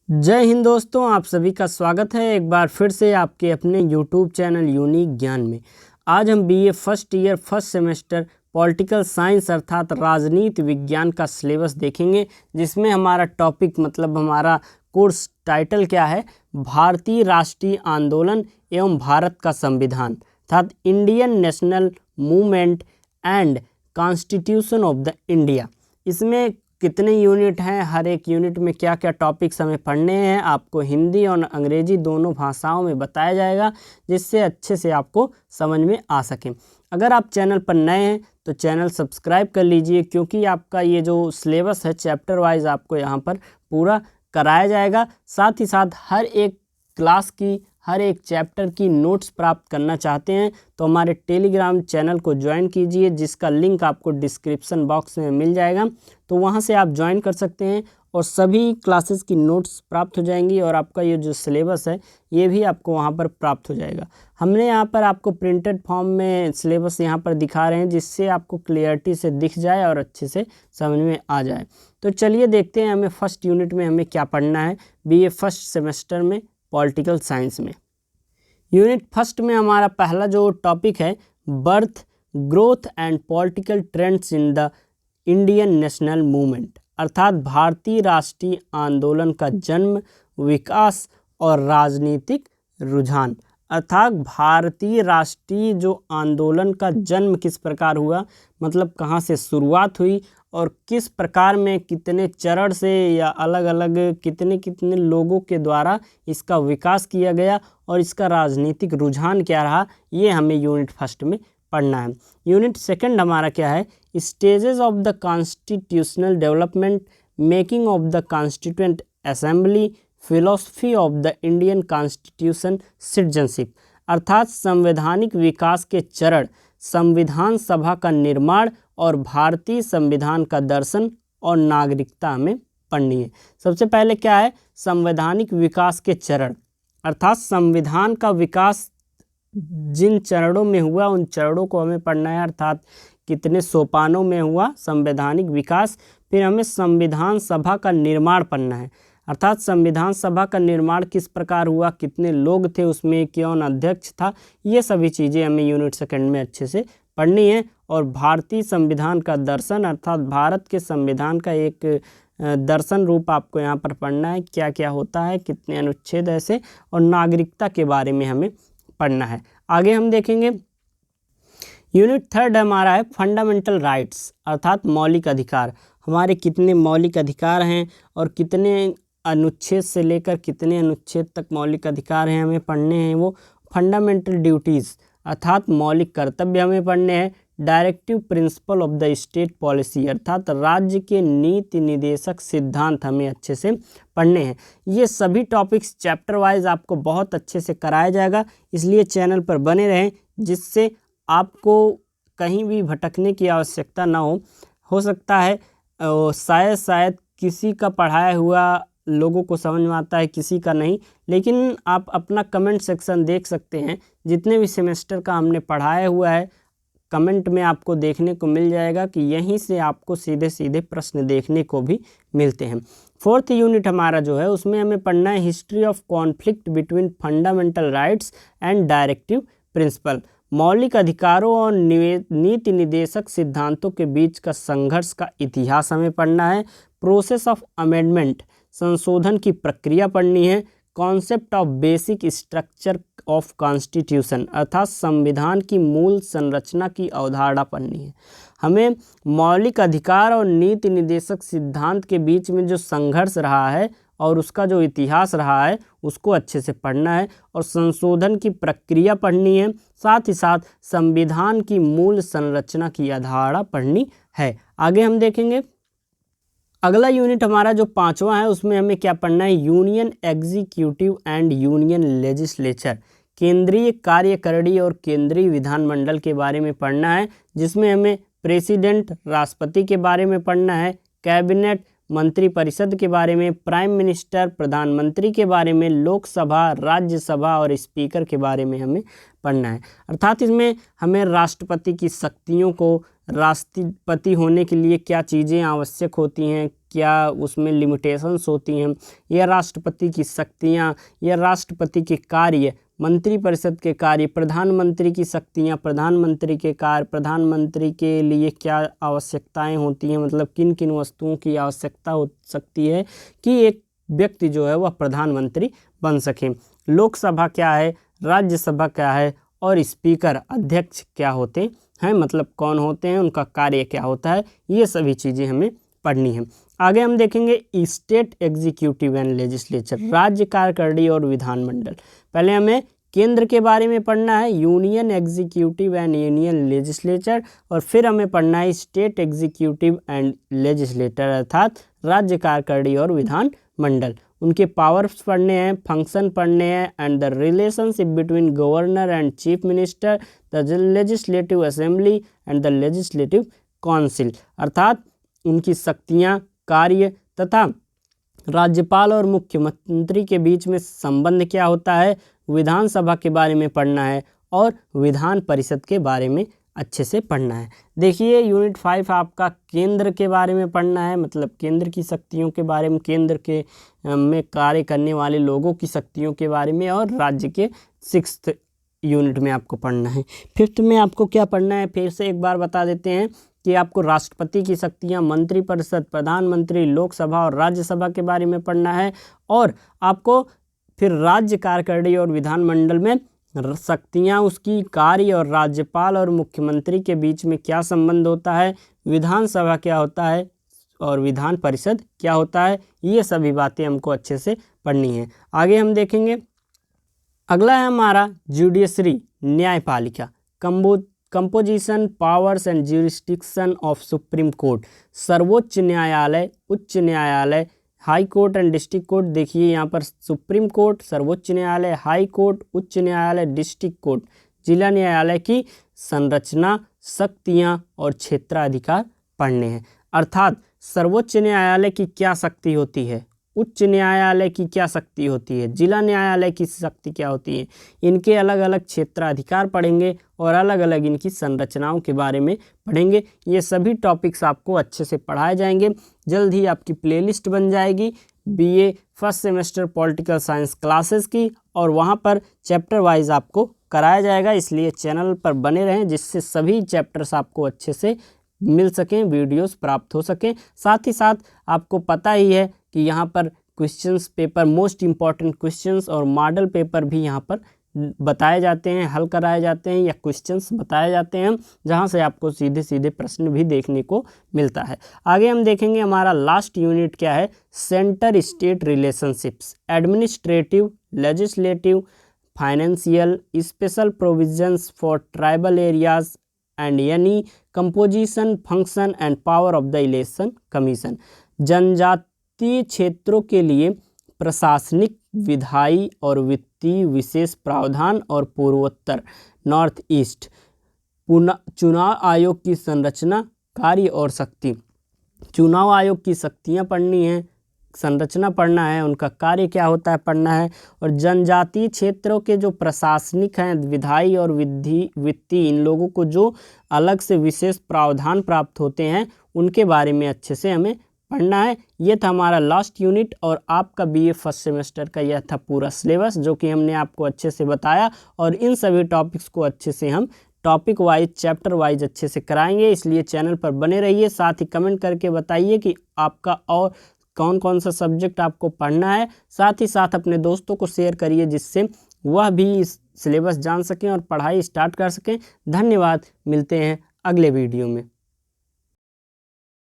जय हिंद दोस्तों, आप सभी का स्वागत है एक बार फिर से आपके अपने YouTube चैनल यूनिक ज्ञान में। आज हम BA first year first semester political science अर्थात राजनीति विज्ञान का सिलेबस देखेंगे, जिसमें हमारा टॉपिक मतलब हमारा कोर्स टाइटल क्या है, भारतीय राष्ट्रीय आंदोलन एवं भारत का संविधान अर्थात Indian national movement and constitution of the India. इसमें कितने यूनिट हैं, हर एक यूनिट में क्या क्या टॉपिक्स हमें पढ़ने हैं, आपको हिंदी और अंग्रेजी दोनों भाषाओं में बताया जाएगा, जिससे अच्छे से आपको समझ में आ सके। अगर आप चैनल पर नए हैं तो चैनल सब्सक्राइब कर लीजिए, क्योंकि आपका ये जो सिलेबस है चैप्टर वाइज आपको यहाँ पर पूरा कराया जाएगा। साथ ही साथ हर एक क्लास की, हर एक चैप्टर की नोट्स प्राप्त करना चाहते हैं तो हमारे टेलीग्राम चैनल को ज्वाइन कीजिए, जिसका लिंक आपको डिस्क्रिप्शन बॉक्स में मिल जाएगा। तो वहां से आप ज्वाइन कर सकते हैं और सभी क्लासेस की नोट्स प्राप्त हो जाएंगी और आपका ये जो सिलेबस है ये भी आपको वहां पर प्राप्त हो जाएगा। हमने यहाँ पर आपको प्रिंटेड फॉर्म में सिलेबस यहाँ पर दिखा रहे हैं, जिससे आपको क्लियरिटी से दिख जाए और अच्छे से समझ में आ जाए। तो चलिए देखते हैं हमें फर्स्ट यूनिट में हमें क्या पढ़ना है बीए फर्स्ट सेमेस्टर में पॉलिटिकल साइंस में। यूनिट फर्स्ट में हमारा पहला जो टॉपिक है, birth, growth and political trends in the Indian national movement अर्थात भारतीय राष्ट्रीय आंदोलन का जन्म, विकास और राजनीतिक रुझान। अर्थात भारतीय राष्ट्रीय जो आंदोलन का जन्म किस प्रकार हुआ, मतलब कहाँ से शुरुआत हुई और किस प्रकार में कितने चरण से या अलग अलग कितने कितने लोगों के द्वारा इसका विकास किया गया और इसका राजनीतिक रुझान क्या रहा, ये हमें यूनिट फर्स्ट में पढ़ना है। यूनिट सेकंड हमारा क्या है, stages of the constitutional development, making of the constituent assembly, philosophy of the Indian constitution, citizenship अर्थात संवैधानिक विकास के चरण, संविधान सभा का निर्माण और भारतीय संविधान का दर्शन और नागरिकता हमें पढ़नी है। सबसे पहले क्या है, संवैधानिक विकास के चरण अर्थात संविधान का विकास जिन चरणों में हुआ उन चरणों को हमें पढ़ना है, अर्थात कितने सोपानों में हुआ संवैधानिक विकास। फिर हमें संविधान सभा का निर्माण पढ़ना है, अर्थात संविधान सभा का निर्माण किस प्रकार हुआ, कितने लोग थे उसमें, कौन अध्यक्ष था, ये सभी चीज़ें हमें यूनिट सेकंड में अच्छे से पढ़नी है। और भारतीय संविधान का दर्शन अर्थात भारत के संविधान का एक दर्शन रूप आपको यहाँ पर पढ़ना है, क्या क्या होता है, कितने अनुच्छेद ऐसे, और नागरिकता के बारे में हमें पढ़ना है। आगे हम देखेंगे यूनिट थर्ड हमारा है फंडामेंटल राइट्स अर्थात मौलिक अधिकार। हमारे कितने मौलिक अधिकार हैं और कितने अनुच्छेद से लेकर कितने अनुच्छेद तक मौलिक अधिकार हैं हमें पढ़ने हैं। वो फंडामेंटल ड्यूटीज़ अर्थात मौलिक कर्तव्य हमें पढ़ने हैं। Directive principle of the state policy अर्थात राज्य के नीति निदेशक सिद्धांत हमें अच्छे से पढ़ने हैं। ये सभी टॉपिक्स चैप्टर वाइज आपको बहुत अच्छे से कराया जाएगा, इसलिए चैनल पर बने रहें, जिससे आपको कहीं भी भटकने की आवश्यकता ना हो सकता है शायद किसी का पढ़ाया हुआ लोगों को समझ में आता है, किसी का नहीं, लेकिन आप अपना कमेंट सेक्शन देख सकते हैं, जितने भी सेमेस्टर का हमने पढ़ाया हुआ है कमेंट में आपको देखने को मिल जाएगा कि यहीं से आपको सीधे सीधे प्रश्न देखने को भी मिलते हैं। फोर्थ यूनिट हमारा जो है उसमें हमें पढ़ना है history of conflict between fundamental rights and directive principle. मौलिक अधिकारों और नीति निदेशक सिद्धांतों के बीच का संघर्ष का इतिहास हमें पढ़ना है। प्रोसेस ऑफ अमेंडमेंट संशोधन की प्रक्रिया पढ़नी है। Concept of basic structure of constitution अर्थात संविधान की मूल संरचना की अवधारणा पढ़नी है। हमें मौलिक अधिकार और नीति निदेशक सिद्धांत के बीच में जो संघर्ष रहा है और उसका जो इतिहास रहा है उसको अच्छे से पढ़ना है और संशोधन की प्रक्रिया पढ़नी है। साथ ही साथ संविधान की मूल संरचना की अवधारणा पढ़नी है। आगे हम देखेंगे अगला यूनिट हमारा जो पांचवा है उसमें हमें क्या पढ़ना है, union executive and union legislature केंद्रीय कार्यकारिणी और केंद्रीय विधानमंडल के बारे में पढ़ना है, जिसमें हमें प्रेसिडेंट राष्ट्रपति के बारे में पढ़ना है, कैबिनेट मंत्रिपरिषद के बारे में, प्राइम मिनिस्टर प्रधानमंत्री के बारे में, लोकसभा, राज्यसभा और स्पीकर के बारे में हमें पढ़ना है। अर्थात इसमें हमें राष्ट्रपति की शक्तियों को, राष्ट्रपति होने के लिए क्या चीज़ें आवश्यक होती हैं, क्या उसमें लिमिटेशंस होती हैं, या राष्ट्रपति की शक्तियाँ, या राष्ट्रपति के कार्य, मंत्रिपरिषद के कार्य, प्रधानमंत्री की शक्तियाँ, प्रधानमंत्री के कार्य, प्रधानमंत्री के लिए क्या आवश्यकताएं होती हैं, मतलब किन किन वस्तुओं की आवश्यकता हो सकती है कि एक व्यक्ति जो है वह प्रधानमंत्री बन सके। लोकसभा क्या है, राज्यसभा क्या है, और स्पीकर अध्यक्ष क्या होते हैं, मतलब कौन होते हैं, उनका कार्य क्या होता है, ये सभी चीज़ें हमें पढ़नी है। आगे हम देखेंगे स्टेट एग्जीक्यूटिव एंड लेजिस्लेचर, राज्य कार्यकारिणी और विधानमंडल। पहले हमें केंद्र के बारे में पढ़ना है, union executive and union legislature, और फिर हमें पढ़ना है स्टेट एग्जीक्यूटिव एंड लेजिस्लेटर, अर्थात राज्य कार्यकारिणी और विधानमंडल। उनके पावर्स पढ़ने हैं, फंक्शन पढ़ने हैं, and the relationship between governor and chief minister, the legislative assembly and the legislative council, अर्थात उनकी शक्तियाँ, कार्य तथा राज्यपाल और मुख्यमंत्री के बीच में संबंध क्या होता है, विधानसभा के बारे में पढ़ना है, और विधान परिषद के बारे में अच्छे से पढ़ना है। देखिए यूनिट 5 आपका केंद्र के बारे में पढ़ना है, मतलब केंद्र की शक्तियों के बारे में, केंद्र के में कार्य करने वाले लोगों की शक्तियों के बारे में, और राज्य के 6th यूनिट में आपको पढ़ना है। 5th में आपको क्या पढ़ना है, फिर से एक बार बता देते हैं कि आपको राष्ट्रपति की शक्तियां, मंत्रिपरिषद, प्रधानमंत्री, लोकसभा और राज्यसभा के बारे में पढ़ना है, और आपको फिर राज्य कार्यकारिणी और विधानमंडल में शक्तियां, उसकी कार्य, और राज्यपाल और मुख्यमंत्री के बीच में क्या संबंध होता है, विधानसभा क्या होता है और विधान परिषद क्या होता है, ये सभी बातें हमको अच्छे से पढ़नी है। आगे हम देखेंगे, अगला है हमारा जुडिशरी, न्यायपालिका, composition, powers and jurisdiction of supreme court, सर्वोच्च न्यायालय, उच्च न्यायालय, high court and district court. देखिए यहाँ पर सुप्रीम कोर्ट, सर्वोच्च न्यायालय, हाई कोर्ट, उच्च न्यायालय, डिस्ट्रिक्ट कोर्ट, जिला न्यायालय की संरचना, शक्तियाँ और क्षेत्राधिकार पढ़ने हैं। अर्थात सर्वोच्च न्यायालय की क्या शक्ति होती है, उच्च न्यायालय की क्या शक्ति होती है, जिला न्यायालय की शक्ति क्या होती है, इनके अलग अलग क्षेत्राधिकार पढ़ेंगे और अलग अलग इनकी संरचनाओं के बारे में पढ़ेंगे। ये सभी टॉपिक्स आपको अच्छे से पढ़ाए जाएंगे। जल्द ही आपकी प्लेलिस्ट बन जाएगी BA first semester political science classes की, और वहाँ पर चैप्टर वाइज आपको कराया जाएगा, इसलिए चैनल पर बने रहें जिससे सभी चैप्टर्स आपको अच्छे से मिल सकें, वीडियोस प्राप्त हो सकें। साथ ही साथ आपको पता ही है कि यहाँ पर questions paper, most important questions और मॉडल पेपर भी यहाँ पर बताए जाते हैं, हल कराए जाते हैं, या क्वेश्चंस बताए जाते हैं, जहाँ से आपको सीधे सीधे प्रश्न भी देखने को मिलता है। आगे हम देखेंगे हमारा लास्ट यूनिट क्या है, centre state relationships, administrative, legislative, financial, special provisions for tribal areas and यानी composition, function and power of the election commission, जनजातीय क्षेत्रों के लिए प्रशासनिक, विधायी और वित्तीय विशेष प्रावधान, और पूर्वोत्तर नॉर्थ ईस्ट, चुनाव आयोग की संरचना, कार्य और शक्ति। चुनाव आयोग की शक्तियाँ पढ़नी है, संरचना पढ़ना है, उनका कार्य क्या होता है पढ़ना है, और जनजातीय क्षेत्रों के जो प्रशासनिक हैं, विधायी और वित्तीय, इन लोगों को जो अलग से विशेष प्रावधान प्राप्त होते हैं उनके बारे में अच्छे से हमें पढ़ना है। ये था हमारा लास्ट यूनिट, और आपका बीए फर्स्ट सेमेस्टर का यह था पूरा सिलेबस जो कि हमने आपको अच्छे से बताया, और इन सभी टॉपिक्स को अच्छे से हम टॉपिक वाइज, चैप्टर वाइज अच्छे से कराएंगे, इसलिए चैनल पर बने रहिए। साथ ही कमेंट करके बताइए कि आपका और कौन कौन सा सब्जेक्ट आपको पढ़ना है। साथ ही साथ अपने दोस्तों को शेयर करिए जिससे वह भी इस सिलेबस जान सकें और पढ़ाई स्टार्ट कर सकें। धन्यवाद, मिलते हैं अगले वीडियो में।